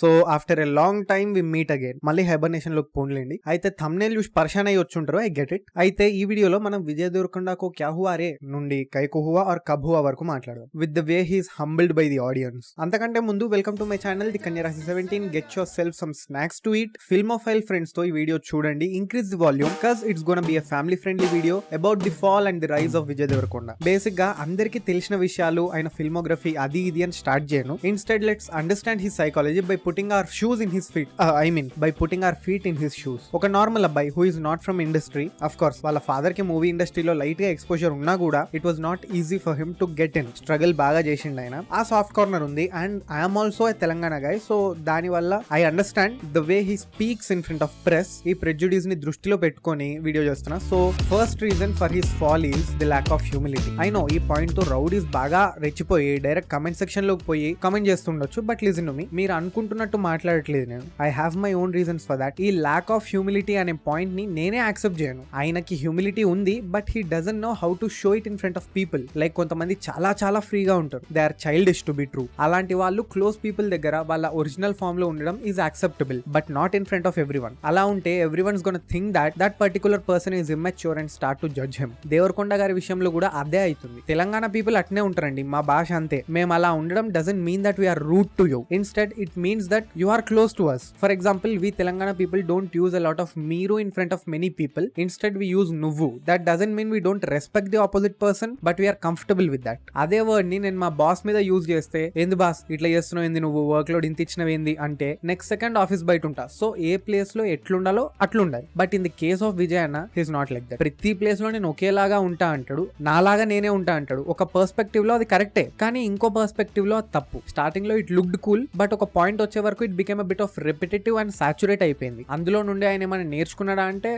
So after a long time we meet again. మళ్ళీ hibernation లోకి పోన్లేండి. అయితే థంబ్నెయిల్ చూసి పర్షాన్ అయ్యి వచ్చుంటారు, ఐ గెట్ ఇట్. అయితే ఈ వీడియోలో మనం విజయ్ దేవరకొండకు క్యా హువా రే నుండి కైకు హువా ఆర్ కబ్ హువా వరకు మాట్లాడదాం, with the way he's humbled by the audience. అంతకంటే ముందు welcome to my channel the Kanya Rashi 17. Get yourself some snacks to eat. Filmophile friends తో ఈ వీడియో చూడండి, increase the volume because it's gonna be a family friendly video about the fall and the rise of Vijay Deverakonda. Basic గా అందరికి తెలిసిన విషయాలు, ఆయన filmography అది ఇది అని స్టార్ట్ చేయను. Instead let's understand his psychology by putting our shoes in his feet. By putting our feet in his shoes. ఒక నార్మల్ అబ్బాయి who is not from industry, of course వాళ్ళ ఫాదర్ కి మూవీ ఇండస్ట్రీలో light గా exposure ఉన్నా కూడా it was not easy for him to get in. Struggle బాగా చేసిండు ఆయన. ఆ సాఫ్ట్ కార్నర్ ఉంది. And I'm also a Telangana guy, so దాని వల్ల I understand the way he speaks in front of press. ఈ ప్రెజుడిస్ ని దృష్టిలో పెట్టుకొని వీడియో చేస్తున్నా. So first reason for his fall is the lack of humility. I know ఈ point తో rowdies బాగా రెచ్చిపోయి డైరెక్ట్ కమెంట్ సెక్షన్ లోకి పోయి comment చేస్తుండొచ్చు, but listen to me, మీరు అనుకుంటున్నట్టు మాట్లాడట్లేదు నేను. I have my own reasons for that. ఈ ల్యాక్ ఆఫ్ హ్యూమిలిటీ అనే పాయింట్ ని నేనే యాక్సెప్ట్ చేయను. ఆయనకి హ్యూమిలిటీ ఉంది, but he doesn't know how to show it in front of people. Like కొంతమంది చాలా చాలా ఫ్రీగా ఉంటారు, they are childish to be true. అలాంటి వాళ్ళు క్లోజ్ పీపుల్ దగ్గర వాళ్ళ ఒరిజినల్ ఫామ్ లో ఉండడం is acceptable, but not in front of everyone. అలా ఉంటే everyone's gonna think that particular person is immature and start to judge him. Deverakonda గారి విషయంలో కూడా అదే అవుతుంది. తెలంగాణ పీపుల్ అట్నే ఉంటారండి, మా భాష అంతే. మేము అలా ఉండడం doesn't mean that we are rude to you. Instead it means that you are close to us. For example, we Telangana people don't use a lot of meeru in front of many people. Instead, we use nuvvu. That doesn't mean we don't respect the opposite person, but we are comfortable with that. అదే word ని నేను మా boss మీద use చేస్తే, ఏంది boss ఇట్లా చేస్తున్నావు, ఏంది నువ్వు వర్క్ లోడ్ ఇంత ఇచ్చినవి ఏంది అంటే, నెక్స్ట్ సెకండ్ ఆఫీస్ బయట ఉంటా. సో ఏ ప్లేస్ లో ఎట్లుండాలో అట్లుండాలి. But in the case of Vijay అన్న, హీస్ నాట్ లైక్ దట్. ప్రతి ప్లేస్ లో నేను ఒకేలాగా ఉంటా అంటాడు, నాలాగా నేనే ఉంటా అంటాడు. ఒక పర్స్పెక్టివ్ లో అది కరెక్టే, కానీ ఇంకో పర్స్పెక్టివ్ లో అది తప్పు. స్టార్టింగ్ లో ఇట్ లుక్డ్ కూల్, బట్ ఒక పాయింట్ వచ్చే వరకు it became a bit of repetitive and saturate అయిపోయింది. అందులో నుండి ఆయన ఏమైనా నేర్చుకున్నాడా అంటే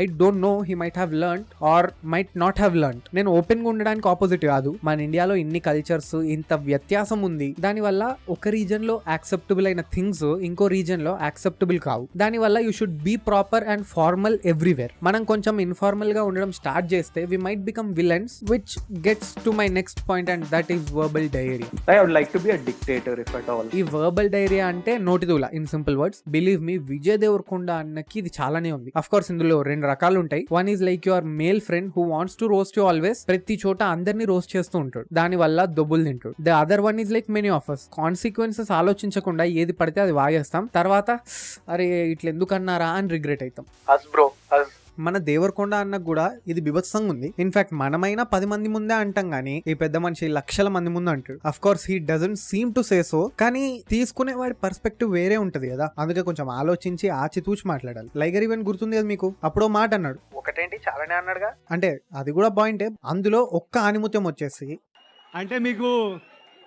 I don't know. He might have learned or might not have learned. నేను ఓపెన్ గా ఉండడానికి ఆపోజిట్ కాదు. మన ఇండియాలో ఇన్ని కల్చర్స్, ఇంత వ్యత్యాసం ఉంది. దాని వల్ల ఒక రీజన్ లో యాక్సెప్టబుల్ అయిన థింగ్స్ ఇంకో రీజన్ లో యాక్సెప్టబుల్ కావు. దాని వల్ల you should be proper and formal everywhere. మనం కొంచెం ఇన్ఫార్మల్ గా ఉండడం స్టార్ట్ చేస్తే we might become villains, which gets to my next point, and that is verbal diarrhoea. I would like to be a dictator if at all. ఈ verbal diarrhoea అంటే నోటిదూల. In simple words, believe me, Vijay Deverakonda అన్నకి ఇది చాలానే ఉంది. Of course ఇందులో రెండు రకాలు ఉంటాయి. One is like your male friend who wants to roast you always. ప్రతి చోట అందరినీ రోస్ట్ చేస్తూ ఉంటాడు, దాని వల్ల దొబ్బులు తింటాడు. The other one is like many of us, consequences ఆలోచించకుండా ఏది పడితే అది వాగేస్తాం. తర్వాత అరే ఇట్లా ఎందుకు అన్నారా అని రిగ్రెట్ అవుతాం. మన దేవరకొండ అన్నకు కూడా ఇది బిభత్సంగా ఉంది. ఇన్ఫాక్ట్ మనమైనా 10 మంది ముందే అంటాం గానీ, ఈ పెద్ద మనిషి లక్షల మంది ముందు అంటాడు. Of course he doesn't seem to say so, కానీ తీసుకునే వాడి పర్స్పెక్టివ్ వేరే ఉంటది కదా. అందుకే కొంచెం ఆలోచించి ఆచితూచి మాట్లాడాలి. లైగర్ ఈవెంట్ గుర్తుంది కదా మీకు? అప్పుడో మాట అన్నాడు, ఒకటేంటి చాలానే అన్నాడుగా. అంటే అది కూడా పాయింటే. అందులో ఒక్క ఆనిముత్యం వచ్చేసి, అంటే మీకు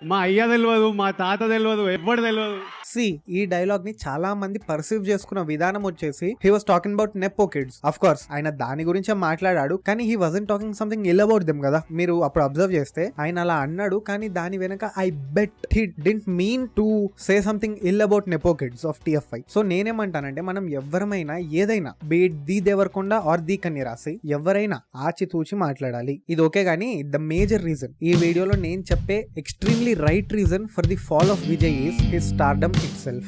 మా అయ్య తెలియదు, మా తాత తెలియదు, ఎవ్వడు తెలియదు. ఈ డైలాగ్ ని చాలా మంది పర్సీవ్ చేసుకున్న విధానం వచ్చేసి he was talking about nepo kids. Of course ఆయన దాని గురించే మాట్లాడాడు, కానీ he wasn't talking something ill about them కదా. మీరు అప్పుడు అబ్జర్వ్ చేస్తే ఆయన అలా అన్నాడు, కానీ దాని వెనక I bet he didn't mean to say something ill about nepo kids of TFI. So నేనేమంటానంటే, మనం ఎవరమైనా ఏదైనా beat the Deverakonda or the కన్యా రాశి ఎవరైనా ఆచితూచి మాట్లాడాలి. ఇది ఓకే, కానీ ద మేజర్ రీజన్ ఈ వీడియోలో నేను చెప్పే extremely right reason for the fall of Vijay is his stardom itself.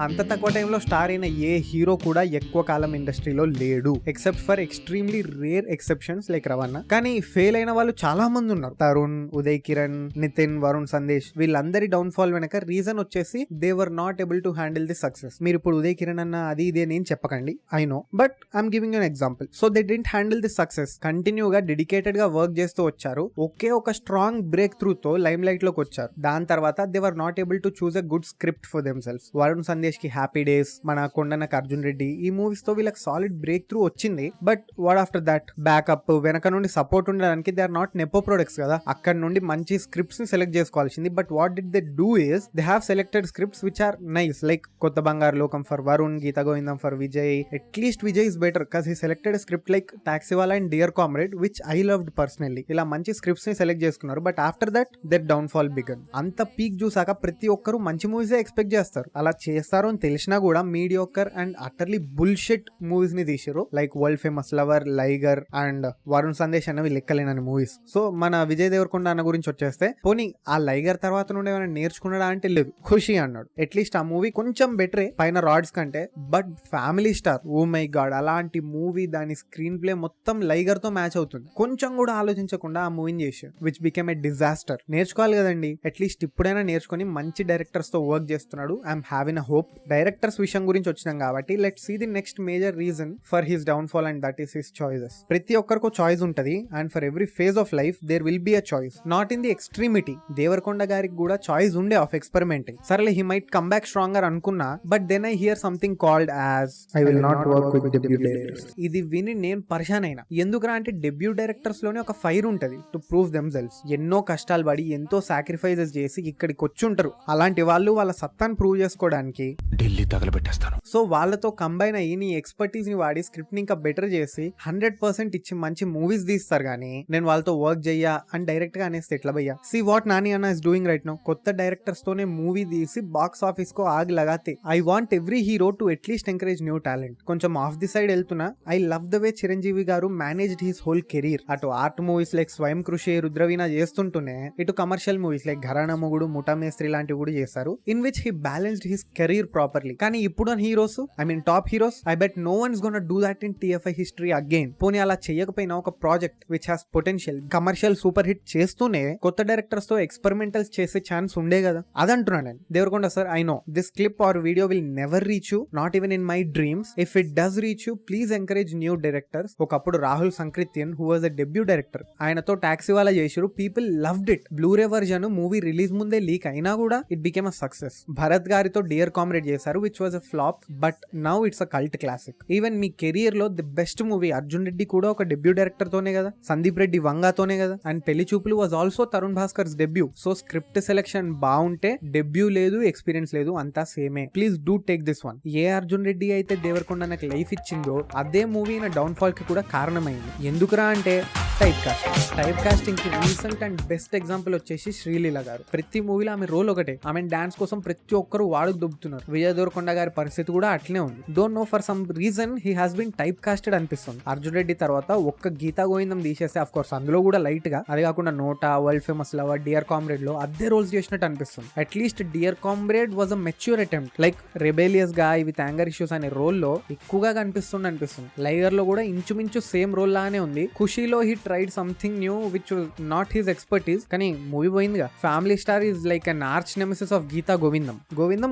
అంత తక్కువ టైంలో స్టార్ అయిన ఏ హీరో కూడా ఎక్కువ కాలం ఇండస్ట్రీలో లేడు, except for extremely rare exceptions like రవణ. కానీ ఫెయిల్ అయిన వాళ్ళు చాలా మంది ఉన్నారు. తరుణ్, ఉదయ్ కిరణ్, నితిన్, వరుణ్ సందేశ్, వీళ్ళందరి డౌన్ ఫాల్ వెనక రీజన్ వచ్చేసి they were not able to handle the success. మీరు ఇప్పుడు ఉదయ్ కిరణ్ అన్న అది ఇదే నేను చెప్పకండి, I know, but I'm giving an example. So they didn't handle the success. కంటిన్యూగా డెడికేటెడ్ గా వర్క్ చేస్తూ వచ్చారు. ఒకే ఒక స్ట్రాంగ్ బ్రేక్ త్రూ తో లైమ్ లైట్ లోకి వచ్చారు. దాని తర్వాత they were not able to choose a good script for them self. Varun Sandesh కి హ్యాపీ డేస్, మన కొండనకు అర్జున్ రెడ్డి, ఈ మూవీస్ తో వీళ్ళకి సాలిడ్ బ్రేక్ త్రూ వచ్చింది. But what after that? Backup వెనక నుండి సపోర్ట్ ఉండడానికి they are not nepo products కదా. అక్కడ నుండి మంచి స్క్రిప్ట్స్ ని సెలెక్ట్ చేసుకోవాల్సింది. But what did they do is they have selected scripts which are nice, like Kotha Bangaru Lokam for Varun, Geetha Govindam for Vijay. At least Vijay is better because he selected script like Taxiwaala and dear comrade which I loved personally. ఇలా మంచి scripts ని select చేసుకున్నారు. But after that that downfall began. అంత peak చూసాక ప్రతి ఒక్కరు మంచి మూవీసే ఎక్స్పెక్ట్ చేస్తారు. అలా చేస్తారు చేస్తారు అని తెలిసినా కూడా mediocre and utterly bullshit movies ని తీసారు. Like world Famous lover, Liger and Varun Sandesh అనేవి లెక్కలేనని మూవీస్. సో మన విజయ్ దేవరకొండ అన్న గురించి వచ్చేస్తే, పోనీ ఆ లైగర్ తర్వాత నుండి ఏమైనా నేర్చుకున్నాడా అంటే లేదు, ఖుషి అన్నాడు. అట్లీస్ట్ ఆ మూవీ కొంచెం బెటరే పైన రాడ్స్ కంటే, but family star, oh my God, అలాంటి మూవీ దాని స్క్రీన్ ప్లే మొత్తం లైగర్ తో మ్యాచ్ అవుతుంది. కొంచెం కూడా ఆలోచించకుండా ఆ మూవీని చేశాడు, విచ్ బికేమ్ ఏ డిజాస్టర్. నేర్చుకోవాలి కదండి, అట్లీస్ట్ ఇప్పుడైనా నేర్చుకుని మంచి డైరెక్టర్స్ తో వర్క్ చేస్తున్నాడు. I'm having a hope. Directors విషయం గురించి వచ్చినాం కాబట్టి let's see the next major reason for his downfall and that is his choices. ప్రతి ఒక్కరికి చాయిస్ ఉంటది and for every phase of life there will be a choice, not in the extremity. Deverakonda గారికి కూడా choice ఉండే of experimenting. సరేలే, he might come back stronger అనుకున్నా, but then I hear something called as I will not work with debut directors. ఇది విని నేను పరిశాన్ అయినా. ఎందుకురా అంటే డెబ్యూ డైరెక్టర్స్ లోనే ఒక ఫైర్ ఉంటది టు ప్రూవ్ దెమ్ సెల్వ్స్. ఎన్నో కష్టాలు పడి ఎంతో సాక్రిఫైజెస్ చేసి ఇక్కడికి వచ్చుంటారు. అలాంటి వాళ్ళు వాళ్ళ సత్తాను ప్రూవ్ చేసుకోవడానికి ఢిల్లీ తగలబెట్టేస్తాను. సో వాళ్ళతో కంబైన్ అయ్యి నీ ఎక్స్పర్టీస్ ని వాడి స్క్రిప్ట్ ని ఇంకా బెటర్ చేసి 100% ఇచ్చి మంచి మూవీస్ తీస్తారు. కానీ నేను వాళ్ళతో వర్క్ చెయ్యా అని డైరెక్ట్ గా అనేస్తే ఎట్లా భయ్యా? సీ వాట్ నాని అన్న ఇస్ డూయింగ్ రైట్ నౌ. కొత్త డైరెక్టర్స్ తోనే మూవీ తీసి బాక్స్ ఆఫీస్ కో ఆగ్ లగాతే. I want every hero to at least encourage new talent. కొంచెం ఆఫ్ ది సైడ్ వెళ్తున్నా, I love the way Chiranjeevi garu managed his whole career. అటు art movies like Swayam Krishi, Rudraveena చేస్తుంటూనే ఇటు కమర్షియల్ మూవీస్ లైక్ ఘరానా మొగుడు, ముఠా మేస్త్రి లాంటివి కూడా చేశారు, in which he balanced his career properly. కానీ ఇప్పుడు heroes, I mean top heroes, I bet no one's gonna do that in TFI history again. పోనీ అలా చేయకపోయినా ఒక project which has potential commercial super hit చేస్తూనే కొత్త డైరెక్టర్స్ తో experimentals చేసే ఛాన్స్ ఉండే కదా. అదంటున్నా నేను. Devarakonda sir, I know this clip or video will never reach you, not even in my dreams. If it does reach you, please encourage new directors. ఒకప్పుడు Rahul Sankrityan, who was a debut director, ఆయనతో Taxi Waala చేశారు. People loved it. Bluray version movie release ముందే leak అయినా కూడా it became a success. Bharat గారితో Dear Comrade చేశారు, which was a flop, but now it's a cult classic. Even me career లో the best movie Arjun Reddy కూడా ఒక debut director తోనే కదా, సందీప్ రెడ్డి వంగాతోనే కదా. And Pelli Choopulu was also Tharun Bhaskar's debut. So script selection బాగుంటే debut లేదు, ఎక్స్పీరియన్స్ లేదు, అంతా సేమే. Please do take this one. ఏ అర్జున్ రెడ్డి అయితే దేవరకొండ నాకు లైఫ్ ఇచ్చిందో అదే మూవీ నా డౌన్ ఫాల్ కి కూడా కారణమైంది. ఎందుకురా అంటే టైప్ కాస్టింగ్. టైప్ కాస్టింగ్ కి రీసెంట్ అండ్ బెస్ట్ ఎగ్జాంపుల్ వచ్చేసి శ్రీలీల గారు. ప్రతి మూవీలో ఆమె రోల్ ఒకటే, ఆమె డాన్స్ కోసం ప్రతి ఒక్కరు వాడుకు దుబ్బుతున్నారు. విజయ్ దేవరకొండ గారి పరిస్థితి కూడా అట్లనే ఉంది. Don't know for some reason he has been typecasted అనిపిస్తుంది. అర్జున్ రెడ్డి తర్వాత ఒక్క గీతా గోవిందం తీసేస్తే, అఫ్ కోర్స్ అందులో కూడా లైట్ గా, అది కాకుండా NOTA, World Famous Lover, Dear Comrade లో అదే రోల్స్ చేసినట్టు అనిపిస్తుంది. At least Dear Comrade was a mature attempt. Like rebellious గా విత్ యాంగర్ ఇష్యూస్ అనే రోల్ లో ఎక్కువగా కనిపిస్తుంది. లైగర్ లో కూడా ఇంచుమించు సేమ్ రోల్ లానే ఉంది. ఖుషీలో he tried something new which not his expertise. కానీ మూవీ పోయిందిగా. Family Star is like an arch nemesis of Geetha Govindam.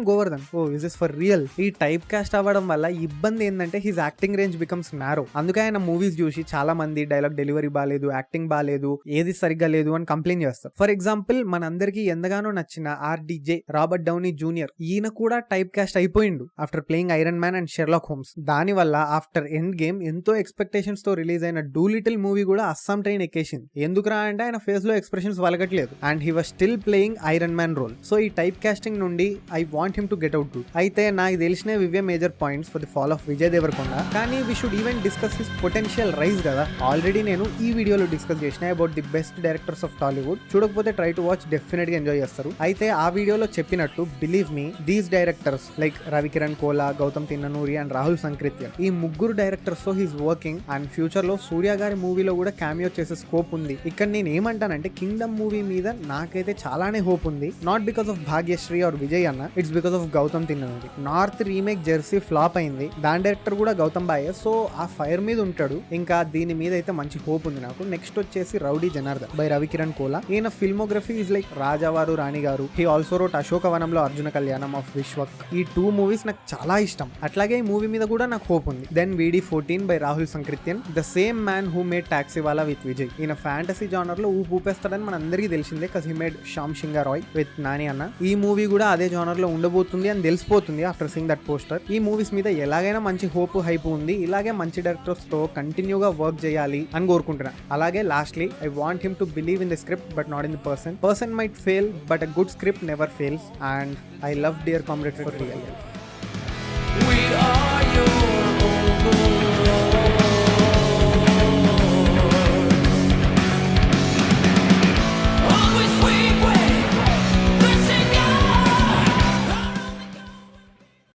Govardhan, oh is is for real. ఈ టైప్ కాస్ట్ అవ్వడం వల్ల ఇబ్బంది ఏంటంటే his acting range becomes narrow. అందుకే ఆయన మూవీస్ చూసి చాలా మంది డైలాగ్ డెలివరీ బాలేదు, యాక్టింగ్ బాలేదు, ఏది సరిగ్గా లేదు అని కంప్లైంట్ చేస్తారు. ఫర్ ఎగ్జాంపుల్ మనందరికి ఎంతగానో నచ్చిన RDJ రాబర్ట్ డౌనీ జూనియర్, ఈయన కూడా టైప్ కాస్ట్ అయిపోయిండు after playing Iron Man and Sherlock Holmes. దాని వల్ల ఆఫ్టర్ ఎండ్ గేమ్ ఎంతో ఎక్స్పెక్టేషన్స్ తో రిలీజ్ అయిన డూ లిటిల్ మూవీ కూడా అస్సాం ట్రైన్ ఎక్కేసింది. ఎందుకురా అంటే ఆయన ఫేస్ లో ఎక్స్ప్రెషన్స్ వలగట్లేదు and he was still playing Iron Man role. So ఈ టైప్ కాస్టింగ్ నుండి I want him to get out. అయితే నాకు తెలిసినవి ఇవే major points for the fall of Vijay Devarakonda. కానీ we should even discuss his potential rise కదా. Already నేను ఈ వీడియోలో డిస్కస్ చేసిన about the best directors of Tollywood. చూడకపోతే ట్రై టు వాచ్, డెఫినెట్ గా ఎంజాయ్ చేస్తారు. అయితే ఆ వీడియోలో చెప్పినట్టు believe me, these directors like Ravikiran Kola, Gautham Tinnanuri and Rahul Sankrityan, ఈ ముగ్గురు డైరెక్టర్స్ తో హీస్ వర్కింగ్ అండ్ ఫ్యూచర్ లో సూర్య గారి మూవీలో కూడా క్యామియో చేసే స్కోప్ ఉంది. ఇక్కడ నేను ఏమంటానంటే కింగ్డమ్ మూవీ మీద నాకైతే చాలానే హోప్ ఉంది. Not because of Bhagyashri or Vijay anna, it's because of Gautham Tinnanuri. North remake Jersey flop అయింది, దాని డైరెక్టర్ కూడా గౌతమ్ బాయ్. సో ఆ ఫైర్ మీద ఉంటాడు. ఇంకా దీని మీద అయితే మంచి హోప్ ఉంది నాకు. నెక్స్ట్ వచ్చేసి రౌడీ జనార్దన్ బై రవికిరణ్ కోలా. ఈయన ఫిల్మోగ్రఫీ ఈజ్ లైక్ రాజావారు, రాణి గారు. హీ ఆల్సో రోట్ అశోకవనంలో అర్జున కళ్యాణం ఆఫ్ విశ్వక్. ఈ 2 మూవీస్ నాకు చాలా ఇష్టం. అట్లాగే ఈ మూవీ మీద కూడా నాకు హోప్ ఉంది. Then VD14 by Rahul Sankrityan, the same man who made Taxi Waala with Vijay. ఈయన ఫ్యాంటసీ జానర్ లో ఊపేస్తాడని మన అందరికీ తెలిసిందే, cause he made Shyam Singha Roy with Nani anna. ఈ మూవీ కూడా అదే జానర్ లో ఉండబోతుంది అని తెలిసిపోతుంది ఆఫ్టర్ సీయింగ్ దట్ పోస్టర్. ఈ మూవీస్ మీద ఎలాగైనా మంచి హోప్, హైప్ ఉంది. ఇలాగే మంచి డైరెక్టర్స్ తో కంటిన్యూగా వర్క్ చేయాలి అని కోరుకుంటున్నా. అలాగే lastly I want him to believe in the script but not in the person might fail but a good script never fails and I love dear comrade for real.